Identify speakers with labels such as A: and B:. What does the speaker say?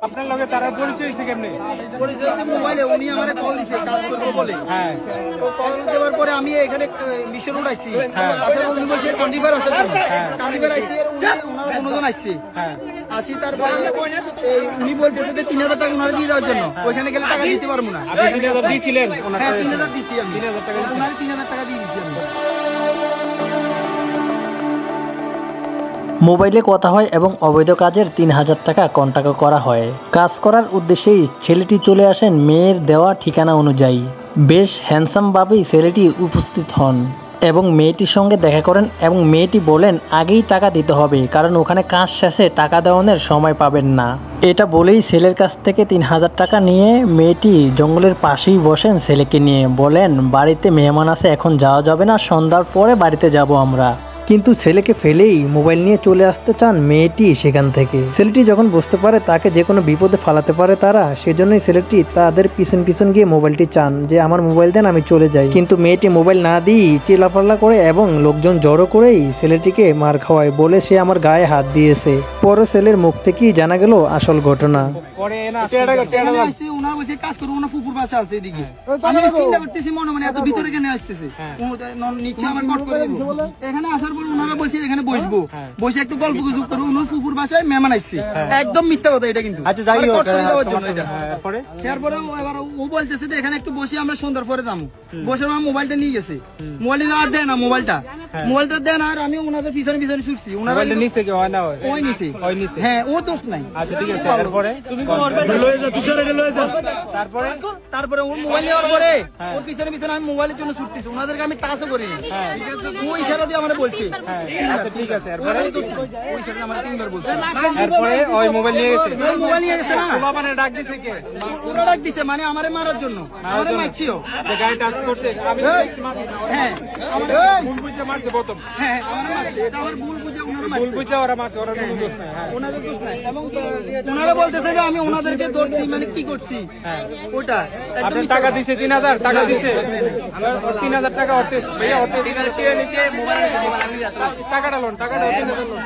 A: আপনার লগে তারা পরিচয় হয়েছে কেমনে?
B: পরিচয় হয়েছে মোবাইলে, উনি আমারে কল দিছে কাজ করবো বলে।
A: হ্যাঁ,
B: তো কল দেওয়ার পরে আমি এখানে বিশ্ব রোড আসছি, আসার পর উনি বলছে কান্দিবার আসার জন্য। কান্দিবার আসছি, আর ওনারা 15 জন আসছে।
A: হ্যাঁ,
B: আসি তারপরে উনি বলতেছে যে 3000 টাকা ওনারা দিয়ে দেওয়ার জন্য, ওইখানে গেলে টাকা দিতে পারবো না।
A: আপনি 3000 দিয়েছিলেন ওনার?
B: হ্যাঁ 3000 দিচ্ছি আমি,
A: 3000 টাকা দিয়েছেন?
B: ওনারা 3000 টাকা দিয়ে দিচ্ছি আমি।
C: মোবাইলে কথা হয় এবং অবৈধ কাজের 3000 টাকা কন্টাক্ট করা হয়। কাজ করার উদ্দেশ্যেই ছেলেটি চলে আসেন মেয়ের দেওয়া ঠিকানা অনুযায়ী। বেশ হ্যান্ডসামভাবেই ছেলেটি উপস্থিত হন এবং মেয়েটির সঙ্গে দেখা করেন এবং মেয়েটি বলেন আগেই টাকা দিতে হবে, কারণ ওখানে কাজ শেষে টাকা দেওয়ানোর সময় পাবেন না। এটা বলেই ছেলের কাছ থেকে 3000 টাকা নিয়ে মেয়েটি জঙ্গলের পাশেই বসেন ছেলেকে নিয়ে, বলেন বাড়িতে মেহমান আছে, এখন যাওয়া যাবে না, সন্ধ্যার পরে বাড়িতে যাব আমরা। কিন্তু ছেলেকে ফেলেই মোবাইল নিয়ে চলে আসতে চান মেয়েটি সেখান থেকে। ছেলেটি যখন বুঝতে পারে তাকে যে কোনো বিপদে ফালাতে পারে তারা, সেজন্যই ছেলেটি তাদের পিছন পিছন গিয়ে মোবাইলটি চান যে আমার মোবাইল দেন আমি চলে যাই। কিন্তু মেয়েটি মোবাইল না দিয়ে চিল্লাপাল্লা করে এবং লোকজন জড়ো করেই ছেলেটিকে মার খাওয়ায়, বলে সে আমার গায়ে হাত দিয়েছে। পরে ছেলের মুখ থেকেই জানা গেল আসল ঘটনা।
A: পরে না
B: এখানে আসছি, ওনারা বলছে কাজ করবো, ওনার ফুপুর বাসা আছে এদিকে। আমি চিন্তা করতেছি মনে মনে এত ভিতরে কেন আসতেছে, নিচে আমার কট করে দিবো। এখানে আসার পর ওনারা বলছে এখানে বসবো, বসে একটু গল্প গুজব করবো। ওনার ফুপুর বাসায় মেহমান আসছে, একদম মিথ্যা কথা এটা কিন্তু।
A: আচ্ছা, যাই হোক,
B: কট করে দেওয়ার জন্য এটা।
A: পরে
B: তারপরে এবার ও বলতেছে যে এখানে একটু বসে আমরা সন্ধ্যার পরে যাবো। বসে আমার মোবাইলটা নিয়ে গেছে, মোবাইলটা আর দেয় না, মোবাইলটা দেয় না। আর আমি ওনাদের পিছনে পিছনে ছুটছি, ওনারা
A: মোবাইলটা নিচে কি হয় না?
B: ওই নিচে,
A: ওই নিচে।
B: হ্যাঁ ও দোষ নাই।
A: আচ্ছা ঠিক আছে, তারপরে তারপরে
B: তারপরে ওর মোবাইল নেওয়ার পরে ওর পিছনে পিছনে আমি মোবাইলের জন্য ছুটতেছি, ওনাদেরকে আমি টাচও করিনি। ও ইশারা দিয়ে আমার বলছে
A: আচ্ছা ঠিক আছে,
B: ওর কোনো দোষ নাই। ও ইশারা আমার 3 বার বলছে।
A: তারপরে ওই মোবাইল নিয়ে গেছে।
B: ওই মোবাইল নিয়ে গেছে না,
A: মানে ডাক দিছে কে?
B: ওরা ডাক দিছে মানে আমারে মারার জন্য, আমারে মারছিও।
A: যে গায়ে টাচ করছে, আমি
B: হ্যাঁ আমারে
A: ভুল বুঝে মারছে প্রথম।
B: হ্যাঁ আমারে মারছে, এটা আমার ভুল বুঝে ওনারা
A: ভুল
B: মারছে।
A: বুঝে ওরা মারছে, ওরা কোনো দোষ নাই। হ্যাঁ,
B: ওনাদের দোষ নাই। এবং ওনারা বলতেছে যে আমি ওনাদেরকে ধরছি, মানে কি করছি ওটা একদম
A: আপনার
B: মিথ্যা
A: টাকা
B: কথা।
A: দিছে 3000 টাকা দিছে। 3000 টাকা অর্থে ভাইয়া অর্থে টাকাটা লোন, টাকাটা 3000 লোন।